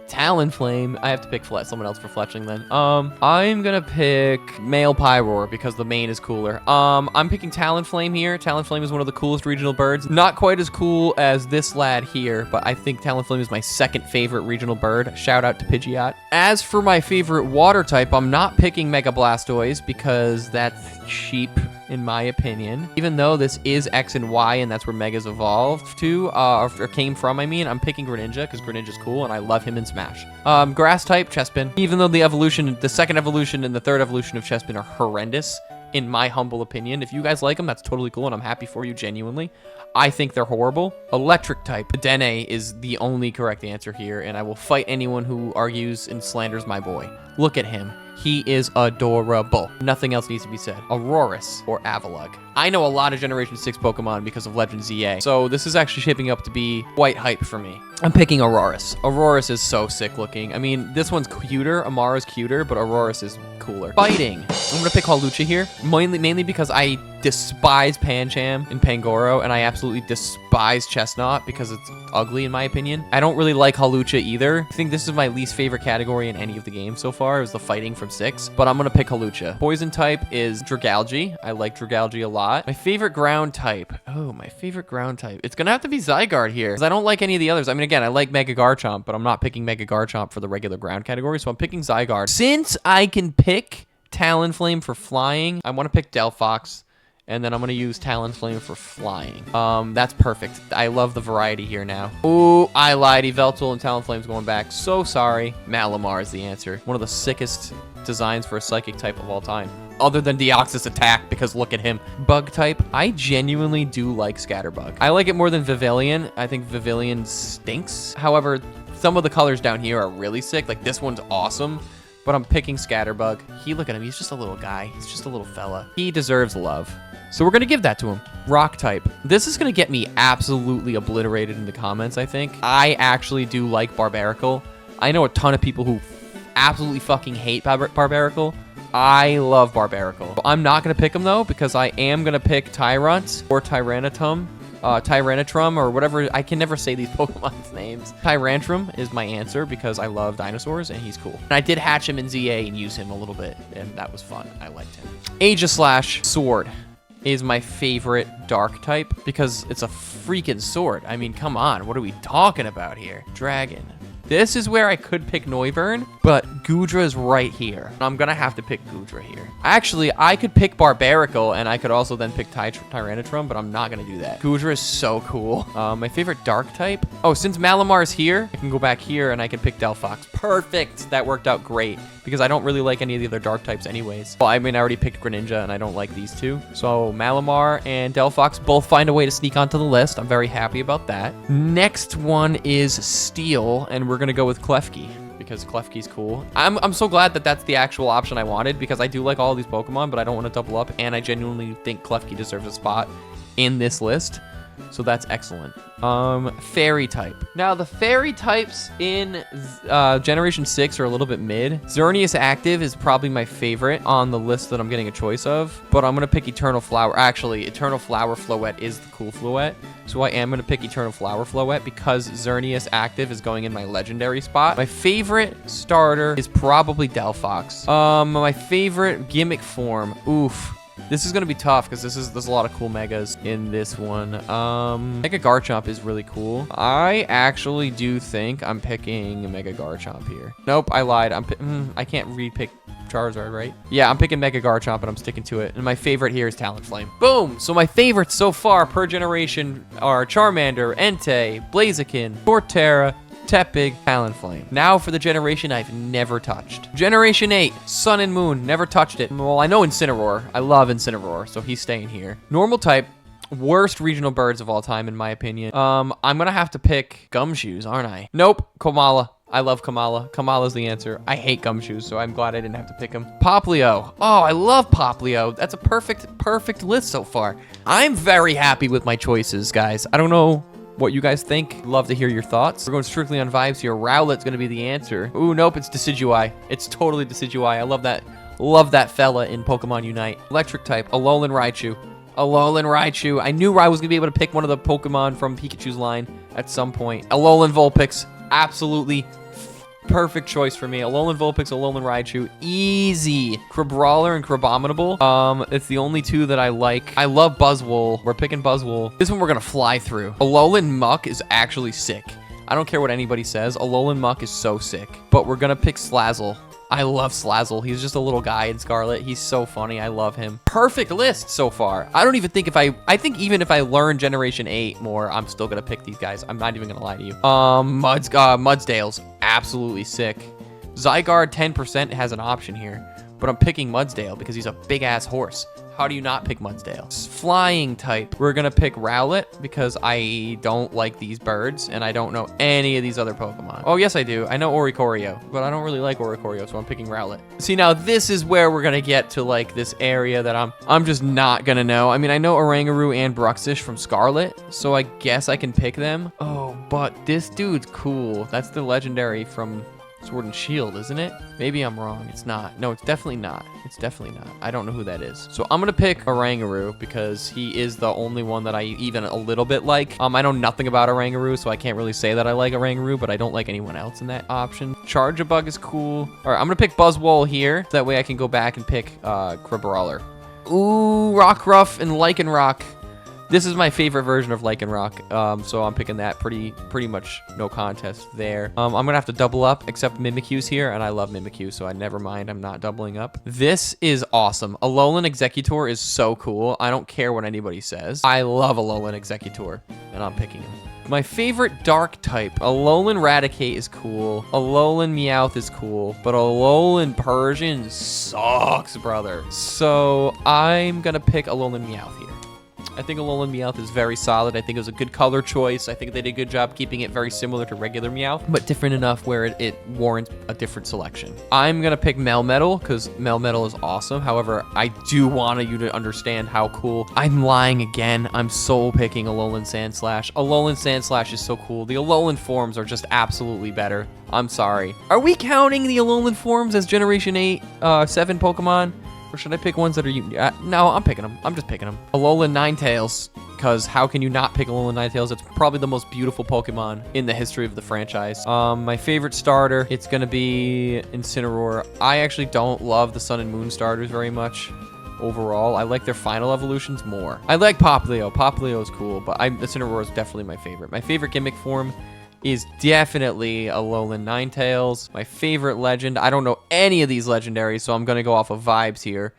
Talonflame. I have to pick someone else for Fletchling then. I'm gonna pick Male Pyroar because the mane is cooler. I'm picking Talonflame here. Talonflame is one of the coolest regional birds. Not quite as cool as this lad here, but I think Talonflame is my second favorite regional bird. Shout out to Pidgeot. As for my favorite water type, I'm not picking Mega Blastoise because that's cheap in my opinion. Even though this is X and Y and that's where Megas evolved to, or came from, I mean, I'm picking Greninja because Greninja's cool and I love him in Smash. Grass type, Chespin. Even though the second evolution and the third evolution of Chespin are horrendous, in my humble opinion. If you guys like them, that's totally cool and I'm happy for you, genuinely. I think they're horrible. Electric type. Dene is the only correct answer here, and I will fight anyone who argues and slanders my boy. Look at him. He is adorable. Nothing else needs to be said. Aurorus or Avalugg. I know a lot of Generation 6 Pokemon because of Legend ZA, so this is actually shaping up to be quite hype for me. I'm picking Aurorus. Aurorus is so sick looking. I mean, this one's cuter, Amara's cuter, but Aurorus is cooler. Fighting. I'm gonna pick Hawlucha here, mainly because I despise Pancham and Pangoro, and I absolutely despise Chestnut because it's ugly in my opinion. I don't really like Hawlucha either. I think this is my least favorite category in any of the games so far, is the fighting from 6, but I'm gonna pick Hawlucha. Poison type is Dragalge. I like Dragalge a lot. My favorite ground type. Oh, my favorite ground type. It's gonna have to be Zygarde here, because I don't like any of the others. I mean, again, I like Mega Garchomp, but I'm not picking Mega Garchomp for the regular ground category, so I'm picking Zygarde. Since I can pick Talonflame for flying, I want to pick Delphox, and then I'm going to use Talonflame for flying. That's perfect. I love the variety here now. Ooh, I lied. Yveltal and Talonflame's going back. So sorry. Malamar is the answer. One of the sickest designs for a psychic type of all time. Other than Deoxys Attack, because look at him. Bug type, I genuinely do like Scatterbug. I like it more than Vivillon. I think Vivillon stinks. However, some of the colors down here are really sick. Like this one's awesome. But I'm picking Scatterbug. Look at him. He's just a little guy. He's just a little fella. He deserves love. So we're going to give that to him. Rock type. This is going to get me absolutely obliterated in the comments, I think. I actually do like Barbaracle. I know a ton of people who absolutely fucking hate Barbaracle. I love Barbaracle. I'm not going to pick him, though, because I am going to pick Tyrunt or Tyranitum. Tyrantrum or whatever. I can never say these Pokemon's names. Tyrantrum is my answer because I love dinosaurs and he's cool. And I did hatch him in ZA and use him a little bit, and that was fun. I liked him. Aegislash Sword is my favorite dark type because it's a freaking sword. I mean, come on. What are we talking about here? Dragon. This is where I could pick Noivern, but Goodra's right here. I'm gonna have to pick Goodra here. Actually, I could pick Barbarical, and I could also then pick Tyrantrum, but I'm not gonna do that. Goodra is so cool. My favorite dark type. Oh, since Malamar is here, I can go back here and I can pick Delphox. Perfect. That worked out great because I don't really like any of the other dark types anyways. Well, I mean, I already picked Greninja and I don't like these two. So Malamar and Delphox both find a way to sneak onto the list. I'm very happy about that. Next one is Steel, and we're gonna go with Klefki because Klefki's cool. I'm so glad that that's the actual option I wanted because I do like all of these Pokemon, but I don't want to double up, and I genuinely think Klefki deserves a spot in this list. So that's excellent. Fairy type. Now, the fairy types in Generation 6 are a little bit mid. Xerneas Active is probably my favorite on the list that I'm getting a choice of, but I'm going to pick Eternal Flower. Actually, Eternal Flower Floette is the cool Floette, so I am going to pick Eternal Flower Floette because Xerneas Active is going in my legendary spot. My favorite starter is probably Delphox. My favorite gimmick form. Oof. This is going to be tough because there's a lot of cool megas in this one. Mega Garchomp is really cool. I actually do think I'm picking Mega Garchomp here. Nope, I lied. I can't re-pick Charizard, right? Yeah, I'm picking Mega Garchomp and I'm sticking to it. And my favorite here is Talonflame. Boom! So my favorites so far per generation are Charmander, Entei, Blaziken, Torterra, Tepig, Talonflame. Now for the generation I've never touched. Generation 8, Sun and Moon, never touched it. Well, I know Incineroar. I love Incineroar, so he's staying here. Normal type, worst regional birds of all time, in my opinion. I'm gonna have to pick Gumshoes, aren't I? Nope, Komala. I love Kamala. Kamala's the answer. I hate Gumshoes, so I'm glad I didn't have to pick him. Poplio. Oh, I love Poplio. That's a perfect list so far. I'm very happy with my choices, guys. I don't know what you guys think. Love to hear your thoughts. We're going strictly on vibes here. Rowlet's going to be the answer. Ooh, nope, it's Decidueye. It's totally Decidueye. I love that. Love that fella in Pokemon Unite. Electric type, Alolan Raichu. Alolan Raichu. I knew I was going to be able to pick one of the Pokemon from Pikachu's line at some point. Alolan Vulpix. Absolutely perfect choice for me. Alolan Vulpix, Alolan Raichu. Easy. Crabrawler and Crabominable. It's the only two that I like. I love Buzzwole. We're picking Buzzwole. This one we're going to fly through. Alolan Muck is actually sick. I don't care what anybody says. Alolan Muck is so sick. But we're going to pick Slazzle. I love Slazzle. He's just a little guy in Scarlet. He's so funny. I love him. Perfect list so far. I don't even think I think even if I learn Generation 8 more, I'm still going to pick these guys. I'm not even going to lie to you. Mudsdale's absolutely sick. Zygarde 10% has an option here, but I'm picking Mudsdale because he's a big-ass horse. How do you not pick Mudsdale? Flying type. We're going to pick Rowlet because I don't like these birds and I don't know any of these other Pokemon. Oh, yes, I do. I know Oricorio, but I don't really like Oricorio, so I'm picking Rowlet. See, now this is where we're going to get to like this area that I'm just not going to know. I mean, I know Oranguru and Bruxish from Scarlet, so I guess I can pick them. Oh, but this dude's cool. That's the legendary from Sword and Shield, isn't it? Maybe I'm wrong. It's not. No, it's definitely not. It's definitely not. I don't know who that is. So I'm going to pick Oranguru because he is the only one that I even a little bit like. I know nothing about Oranguru, so I can't really say that I like Oranguru, but I don't like anyone else in that option. Charjabug is cool. All right, I'm going to pick Buzzwole here. So that way I can go back and pick Crabrawler. Ooh, Rockruff and Lycanroc. This is my favorite version of Lycanroc, so I'm picking that pretty much no contest there. I'm going to have to double up, except Mimikyu's here, and I love Mimikyu, so I never mind. I'm not doubling up. This is awesome. Alolan Executor is so cool. I don't care what anybody says. I love Alolan Executor, and I'm picking him. My favorite dark type, Alolan Raticate is cool. Alolan Meowth is cool, but Alolan Persian sucks, brother. So I'm going to pick Alolan Meowth here. I think Alolan Meowth is very solid. I think it was a good color choice. I think they did a good job keeping it very similar to regular Meowth, but different enough where it warrants a different selection. I'm going to pick Melmetal because Melmetal is awesome. However, I do want you to understand how cool. I'm lying again. I'm soul picking Alolan Sandslash. Alolan Sandslash is so cool. The Alolan forms are just absolutely better. I'm sorry. Are we counting the Alolan forms as Generation 8, 7 Pokemon? Or should I pick ones that are... no, I'm picking them. I'm just picking them. Alolan Ninetales, because how can you not pick Alolan Ninetales? It's probably the most beautiful Pokemon in the history of the franchise. My favorite starter, it's going to be Incineroar. I actually don't love the Sun and Moon starters very much overall. I like their final evolutions more. I like Poplio. Poplio is cool, but Incineroar is definitely my favorite. My favorite gimmick form is definitely a Alolan Ninetales. My favorite legend. I don't know any of these legendaries, so I'm going to go off of vibes here.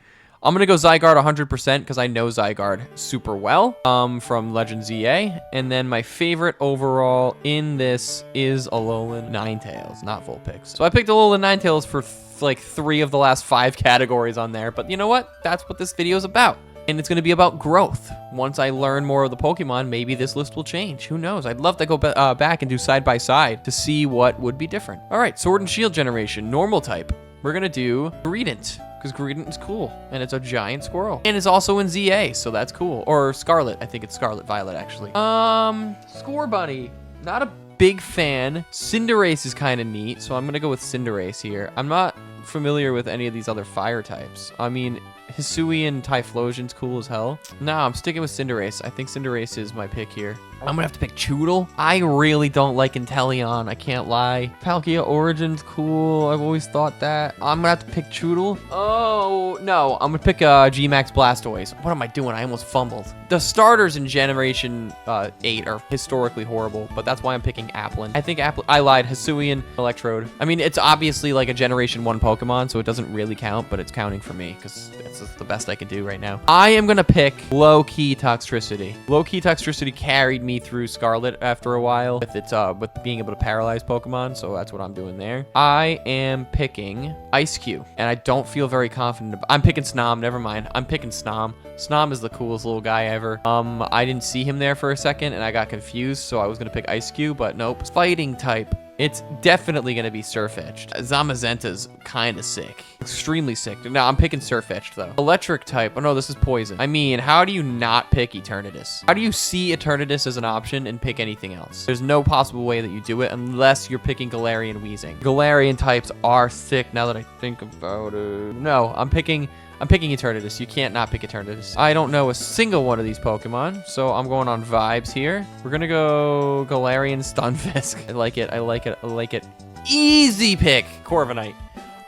I'm going to go Zygarde 100% because I know Zygarde super well from Legend ZA. And then my favorite overall in this is Alolan Ninetales, not Vulpix. So I picked Alolan Ninetales for like 3 of the last 5 categories on there. But you know what? That's what this video is about. And it's going to be about growth. Once I learn more of the Pokemon, maybe this list will change. Who knows? I'd love to go back and do side by side to see what would be different. All right, Sword and Shield generation, normal type. We're going to do Greedent, because Greedent is cool, and it's a giant squirrel. And it's also in ZA, so that's cool. Or Scarlet. I think it's Scarlet Violet, actually. Scorbunny. Not a big fan. Cinderace is kind of neat, so I'm going to go with Cinderace here. I'm not familiar with any of these other fire types. I mean, Hisuian Typhlosion's cool as hell. No, I'm sticking with Cinderace. I think Cinderace is my pick here. I'm gonna have to pick Choodle. I really don't like Inteleon, I can't lie. Palkia Origin's cool, I've always thought that. I'm gonna have to pick Choodle. Oh, no, I'm gonna pick G-Max Blastoise. What am I doing? I almost fumbled. The starters in Generation 8 are historically horrible, but that's why I'm picking Applin. I think I lied, Hisuian Electrode. I mean, it's obviously like a Generation 1 Pokemon, so it doesn't really count, but it's counting for me, because it's the best I can do right now. I am gonna pick Low-Key Toxtricity. Low-Key Toxtricity carried me through Scarlet after a while with being able to paralyze Pokemon, so that's what I'm doing there. I am picking Ice-Cube, and I don't feel very confident. I'm picking Snom, never mind. I'm picking Snom. Snom is the coolest little guy ever. I didn't see him there for a second, and I got confused, so I was gonna pick Ice-Cube, but nope. Fighting type. It's definitely going to be Surf-Edged. Zamazenta's kind of sick. Extremely sick. No, I'm picking Surf-Edged, though. Electric type. Oh, no, this is Poison. I mean, how do you not pick Eternatus? How do you see Eternatus as an option and pick anything else? There's no possible way that you do it unless you're picking Galarian Weezing. Galarian types are sick now that I think about it. No, I'm picking Eternatus. You can't not pick Eternatus. I don't know a single one of these Pokemon, so I'm going on vibes here. We're gonna go Galarian Stunfisk. I like it. I like it. I like it. Easy pick. Corviknight.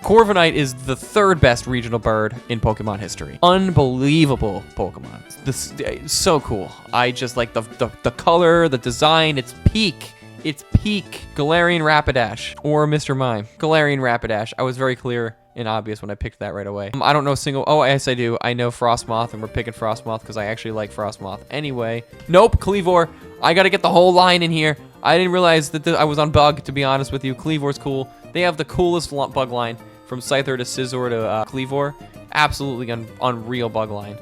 Corviknight is the 3rd best regional bird in Pokemon history. Unbelievable Pokemon. This is so cool. I just like the color, the design. It's peak. It's peak. Galarian Rapidash or Mr. Mime. Galarian Rapidash. I was very clear and obvious when I picked that right away. I don't know a single... Oh, yes, I do. I know Frostmoth, and we're picking Frostmoth because I actually like Frostmoth. Anyway. Nope, Kleavor. I got to get the whole line in here. I didn't realize that I was on bug, to be honest with you. Kleavor's cool. They have the coolest bug line from Scyther to Scizor to Kleavor. Absolutely unreal bug line.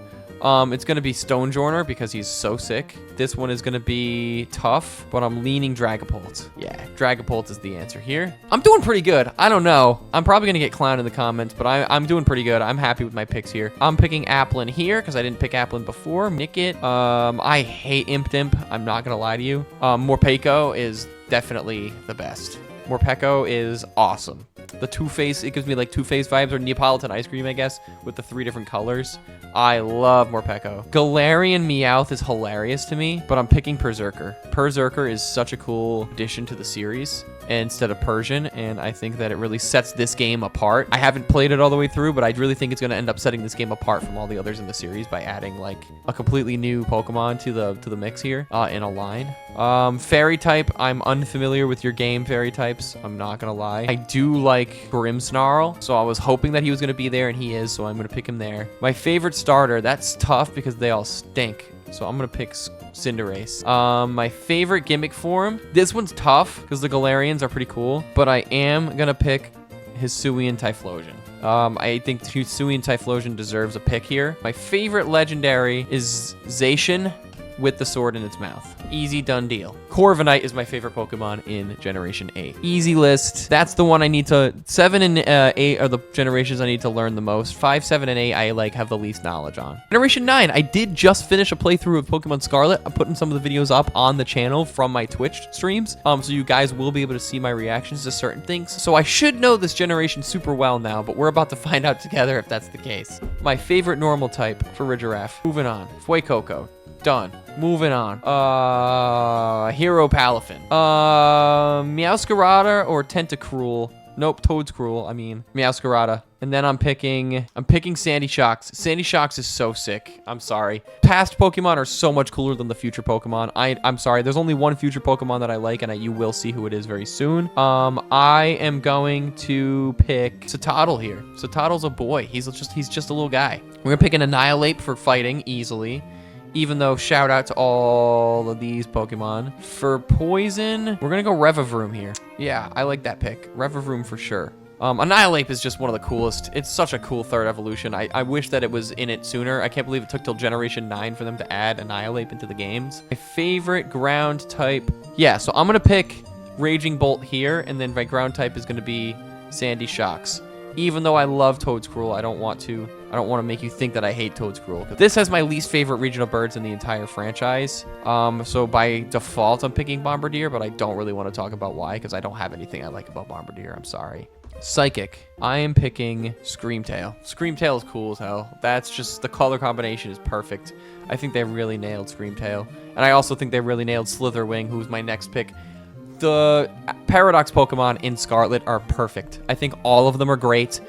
It's going to be Stonejourner because he's so sick. This one is going to be tough, but I'm leaning Dragapult. Yeah, Dragapult is the answer here. I'm doing pretty good. I don't know. I'm probably going to get clowned in the comments, but I'm doing pretty good. I'm happy with my picks here. I'm picking Applin here because I didn't pick Applin before. Nickit. I hate Impidimp. I'm not going to lie to you. Morpeko is definitely the best. Morpeko is awesome. The Two-Face, it gives me like Two-Face vibes, or Neapolitan ice cream, I guess, with the 3 different colors. I love Morpeko. Galarian Meowth is hilarious to me, but I'm picking Berserker. Berserker is such a cool addition to the series instead of Persian, and I think that it really sets this game apart. I haven't played it all the way through, but I really think it's going to end up setting this game apart from all the others in the series by adding like a completely new Pokemon to the mix here in a line. Fairy type, I'm unfamiliar with your game fairy types. I'm not going to lie. I do like Grimmsnarl, so I was hoping that he was going to be there, and he is, so I'm going to pick him there. My favorite starter, that's tough because they all stink. So I'm going to pick Cinderace. My favorite gimmick form, this one's tough because the Galarians are pretty cool, but I am going to pick Hisuian Typhlosion. I think Hisuian Typhlosion deserves a pick here. My favorite legendary is Zacian with the sword in its mouth. Easy, done deal. Corviknight is my favorite Pokemon in Generation 8. Easy list. That's the one I need to... 7 and 8 are the generations I need to learn the most. 5, 7, and 8 I like have the least knowledge on. Generation 9, I did just finish a playthrough of Pokemon Scarlet. I'm putting some of the videos up on the channel from my Twitch streams. So you guys will be able to see my reactions to certain things. So I should know this generation super well now, but we're about to find out together if that's the case. My favorite normal type for Ridgiraff. Moving on. Fuecoco. Done. Moving on. Hero Palafin. Meowscarada or Tentacruel. Nope, Toadscruel. I mean, Meowscarada. And then I'm picking Sandy Shocks. Sandy Shocks is so sick. I'm sorry. Past Pokemon are so much cooler than the future Pokemon. I'm sorry. There's only one future Pokemon that I like, and you will see who it is very soon. I am going to pick Citadel here. Citadel's a boy. He's just a little guy. We're gonna pick an Annihilate for fighting easily. Even though, shout out to all of these Pokemon. For poison, we're gonna go Revavroom here. Yeah, I like that pick. Revavroom for sure. Annihilate is just one of the coolest. It's such a cool third evolution. I wish that it was in it sooner. I can't believe it took till Generation 9 for them to add Annihilate into the games. My favorite ground type. Yeah, so I'm gonna pick Raging Bolt here, and then my ground type is gonna be Sandy Shocks. Even though I love Toadscruel, I don't want to make you think that I hate Toadscruel. This has my least favorite regional birds in the entire franchise. So by default, I'm picking Bombardier, but I don't really want to talk about why, because I don't have anything I like about Bombardier. I'm sorry. Psychic. I am picking Screamtail. Screamtail is cool as hell. That's just, the color combination is perfect. I think they really nailed Screamtail. And I also think they really nailed Slitherwing, who's my next pick. The Paradox Pokemon in Scarlet are perfect. I think all of them are great.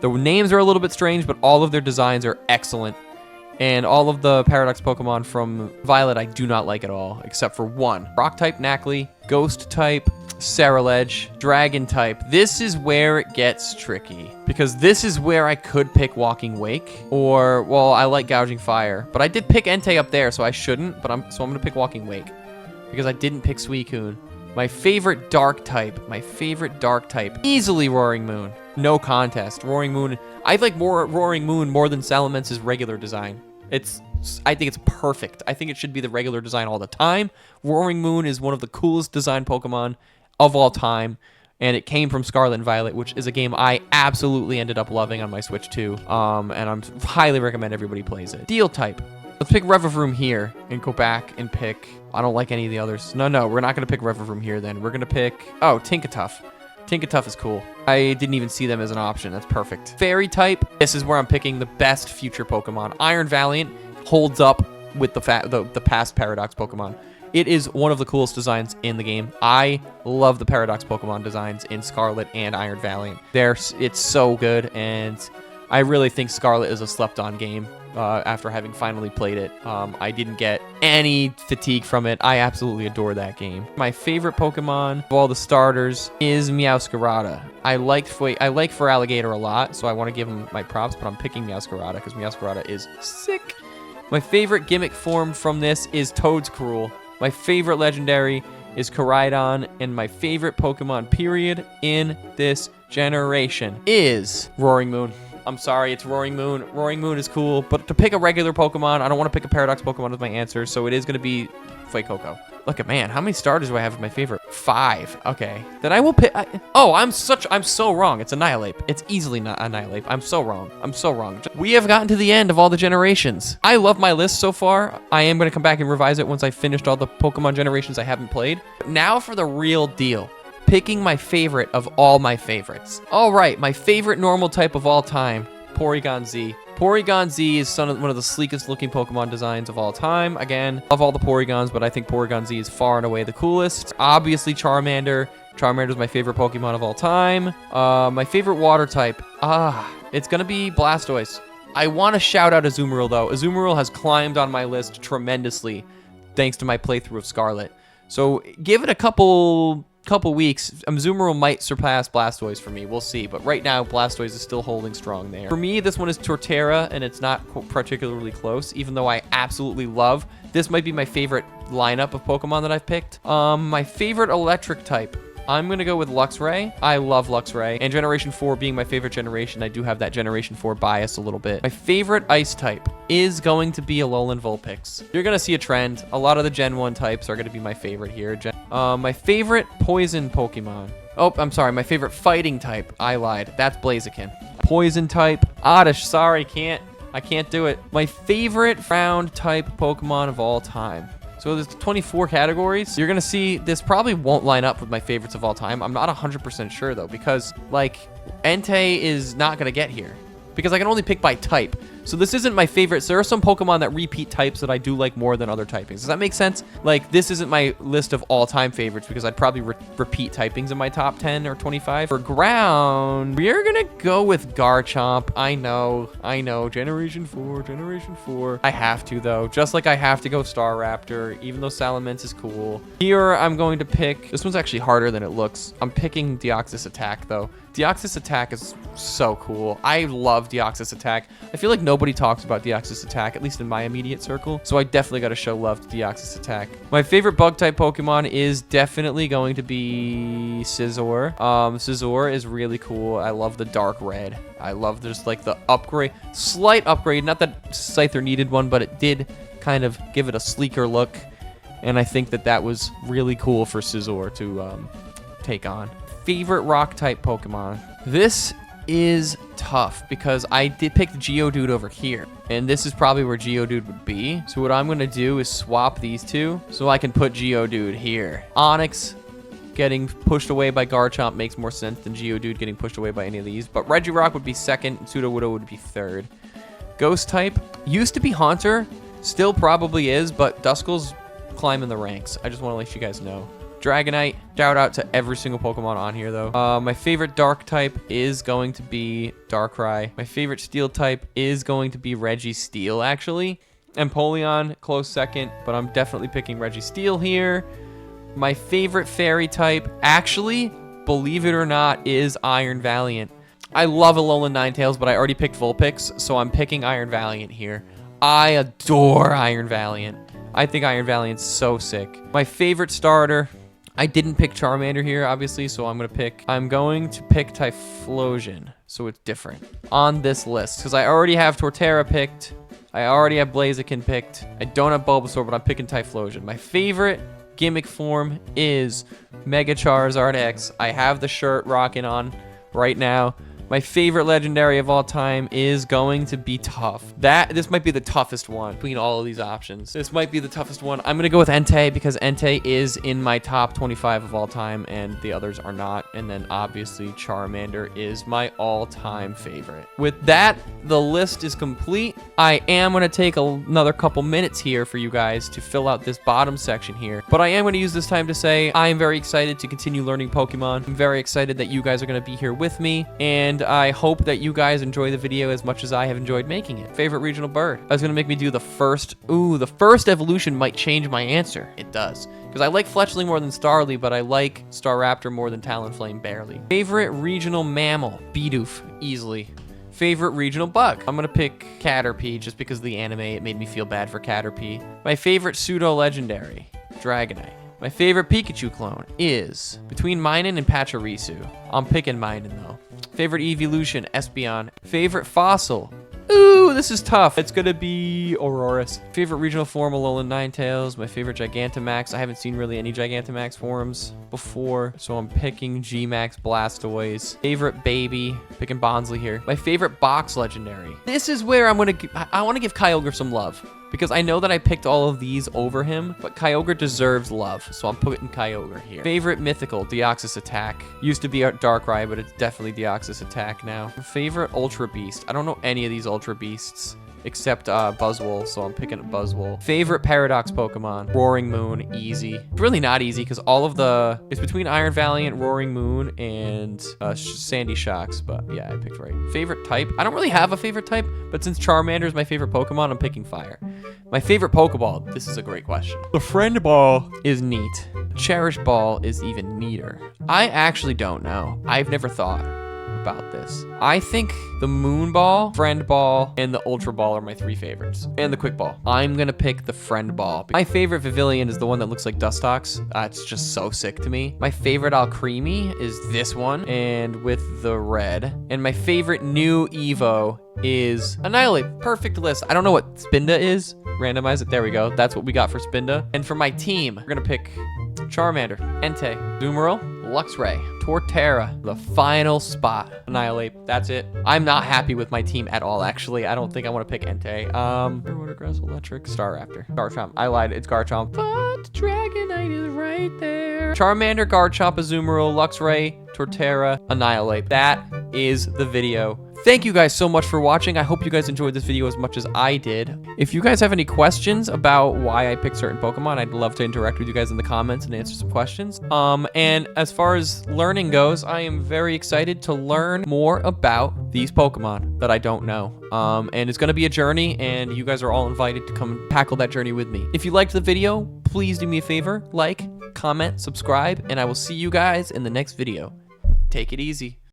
The names are a little bit strange, but all of their designs are excellent. And all of the Paradox Pokemon from Violet I do not like at all, except for one. Rock-type Knackley, Ghost-type Ceruledge, Dragon-type. This is where it gets tricky, because this is where I could pick Walking Wake, or, well, I like Gouging Fire. But I did pick Entei up there, so I shouldn't, but I'm going to pick Walking Wake, because I didn't pick Suicune. My favorite dark type, easily Roaring Moon. No contest. Roaring Moon. I like Roaring Moon more than Salamence's regular design. I think it's perfect. I think it should be the regular design all the time. Roaring Moon is one of the coolest design Pokemon of all time, and it came from Scarlet and Violet, which is a game I absolutely ended up loving on my Switch too. And I'm highly recommend everybody plays it. Steel type. Let's pick Revavroom here and go back and pick... I don't like any of the others. No, we're not going to pick Revavroom here then. We're going to pick... Oh, Tinkatuff. Tinkatuff is cool. I didn't even see them as an option. That's perfect. Fairy type. This is where I'm picking the best future Pokemon. Iron Valiant holds up with the past Paradox Pokemon. It is one of the coolest designs in the game. I love the Paradox Pokemon designs in Scarlet and Iron Valiant. It's so good, and I really think Scarlet is a slept-on game. After having finally played it, I didn't get any fatigue from it. I absolutely adore that game. My favorite Pokemon of all the starters is Meowscarada. I like Feraligatr a lot, so I want to give him my props, but I'm picking Meowscarada because Meowscarada is sick. My favorite gimmick form from this is Toadscruel. My favorite legendary is Koraidon, and my favorite Pokemon period in this generation is Roaring Moon. I'm sorry, it's Roaring Moon. Roaring Moon is cool, but to pick a regular Pokemon, I don't want to pick a Paradox Pokemon as my answer, so it is going to be Fuecoco. Look at, man, how many starters do I have as my favorite? 5. Okay. Then I will pick... I'm so wrong. It's Annihilate. It's easily not Annihilate. I'm so wrong. We have gotten to the end of all the generations. I love my list so far. I am going to come back and revise it once I've finished all the Pokemon generations I haven't played. Now for the real deal. Picking my favorite of all my favorites. All right, my favorite normal type of all time, Porygon Z. Porygon Z is one of the sleekest looking Pokemon designs of all time. Again, love all the Porygons, but I think Porygon Z is far and away the coolest. Obviously Charmander. Charmander is my favorite Pokemon of all time. My favorite water type. It's gonna be Blastoise. I want to shout out Azumarill though. Azumarill has climbed on my list tremendously thanks to my playthrough of Scarlet. So give it a couple weeks, Azumarill might surpass Blastoise for me. We'll see. But right now, Blastoise is still holding strong there. For me, this one is Torterra, and it's not particularly close, even though I absolutely love. This might be my favorite lineup of Pokemon that I've picked. My favorite electric type. I'm going to go with Luxray. I love Luxray. And Generation 4 being my favorite generation, I do have that Generation 4 bias a little bit. My favorite ice type is going to be Alolan Vulpix. You're going to see a trend. A lot of the Gen 1 types are going to be my favorite here. My favorite poison Pokemon. Oh, I'm sorry. My favorite fighting type. I lied. That's Blaziken. Poison type. Oddish. Sorry, I can't do it. My favorite ground type Pokemon of all time. So there's 24 categories. You're going to see this probably won't line up with my favorites of all time. I'm not 100% sure, though, because, like, Entei is not going to get here because I can only pick by type. So this isn't my favorite. So there are some Pokemon that repeat types that I do like more than other typings. Does that make sense? Like, this isn't my list of all-time favorites because I'd probably repeat typings in my top 10 or 25. For ground, we are gonna go with Garchomp. I know. Generation 4. I have to, though. Just like I have to go Staraptor, even though Salamence is cool. Here, I'm going to pick... This one's actually harder than it looks. I'm picking Deoxys Attack, though. Deoxys Attack is so cool. I love Deoxys Attack. I feel like nobody talks about Deoxys Attack, at least in my immediate circle. So I definitely got to show love to Deoxys Attack. My favorite bug-type Pokemon is definitely going to be Scizor. Scizor is really cool. I love the dark red. I love just like the upgrade, slight upgrade. Not that Scyther needed one, but it did kind of give it a sleeker look. And I think that that was really cool for Scizor to take on. Favorite rock-type Pokemon. This is tough because I did pick the Geodude over here. And this is probably where Geodude would be. So what I'm going to do is swap these two so I can put Geodude here. Onix getting pushed away by Garchomp makes more sense than Geodude getting pushed away by any of these. But Regirock would be second, and Sudowoodo would be third. Ghost type used to be Haunter, still probably is, but Duskull's climbing the ranks. I just want to let you guys know. Dragonite, shout out to every single Pokemon on here, though. My favorite dark type is going to be Darkrai. My favorite steel type is going to be Registeel, actually. Empoleon, close second, but I'm definitely picking Registeel here. My favorite fairy type, actually, believe it or not, is Iron Valiant. I love Alolan Ninetales, but I already picked Vulpix, so I'm picking Iron Valiant here. I adore Iron Valiant. I think Iron Valiant's so sick. My favorite starter, I didn't pick Charmander here, obviously, so I'm going to pick Typhlosion, so it's different on this list, because I already have Torterra picked. I already have Blaziken picked. I don't have Bulbasaur, but I'm picking Typhlosion. My favorite gimmick form is Mega Charizard X. I have the shirt rocking on right now. My favorite legendary of all time is going to be tough. This might be the toughest one between all of these options. This might be the toughest one. I'm going to go with Entei because Entei is in my top 25 of all time and the others are not. And then obviously Charmander is my all-time favorite. With that, the list is complete. I am going to take another couple minutes here for you guys to fill out this bottom section here. But I am going to use this time to say I am very excited to continue learning Pokemon. I'm very excited that you guys are going to be here with me. And I hope that you guys enjoy the video as much as I have enjoyed making it. Favorite regional bird. I was going to make me do the first. Ooh, the first evolution might change my answer. It does. Because I like Fletchling more than Starly, but I like Staraptor more than Talonflame barely. Favorite regional mammal. Bidoof, easily. Favorite regional bug. I'm going to pick Caterpie just because of the anime. It made me feel bad for Caterpie. My favorite pseudo-legendary. Dragonite. My favorite Pikachu clone is between Minun and Pachirisu. I'm picking Minun, though. Favorite evolution, Espeon. Favorite fossil. Ooh, this is tough. It's gonna be Aurorus. Favorite regional form, Alolan Ninetales. My favorite Gigantamax. I haven't seen really any Gigantamax forms before, so I'm picking G-Max Blastoise. Favorite baby, picking Bonsly here. My favorite box legendary. This is where I want to give Kyogre some love. Because I know that I picked all of these over him, but Kyogre deserves love, so I'm putting Kyogre here. Favorite mythical, Deoxys Attack. Used to be a Darkrai, but it's definitely Deoxys Attack now. Favorite Ultra Beast. I don't know any of these Ultra Beasts, except Buzzwole, so I'm picking Buzzwole. Favorite Paradox Pokemon, Roaring Moon, easy. It's really not easy, because all of it's between Iron Valiant, Roaring Moon, and Sandy Shocks, but yeah, I picked right. Favorite type, I don't really have a favorite type, but since Charmander is my favorite Pokemon, I'm picking Fire. My favorite Pokeball, this is a great question. The Friend Ball is neat. Cherish Ball is even neater. I actually don't know. I've never thought about this. I think the Moon Ball, Friend Ball, and the Ultra Ball are my three favorites. And the Quick Ball. I'm gonna pick the Friend Ball. My favorite Vivillon is the one that looks like Dustox. It's just so sick to me. My favorite Alcremie is this one, and with the red. And my favorite new Evo is Annihilate. Perfect list. I don't know what Spinda is. Randomize it. There we go. That's what we got for Spinda. And for my team, we're gonna pick Charmander, Entei, Azumarill, Luxray, Torterra, the final spot, Annihilate. That's it. I'm not happy with my team at all, actually. I don't think I want to pick Entei. Water Grass, Electric, Staraptor, Garchomp. I lied, it's Garchomp. But Dragonite is right there. Charmander, Garchomp, Azumarill, Luxray, Torterra, Annihilate. That is the video. Thank you guys so much for watching. I hope you guys enjoyed this video as much as I did. If you guys have any questions about why I picked certain Pokemon, I'd love to interact with you guys in the comments and answer some questions. And as far as learning goes, I am very excited to learn more about these Pokemon that I don't know. And it's going to be a journey, and you guys are all invited to come tackle that journey with me. If you liked the video, please do me a favor, like, comment, subscribe, and I will see you guys in the next video. Take it easy.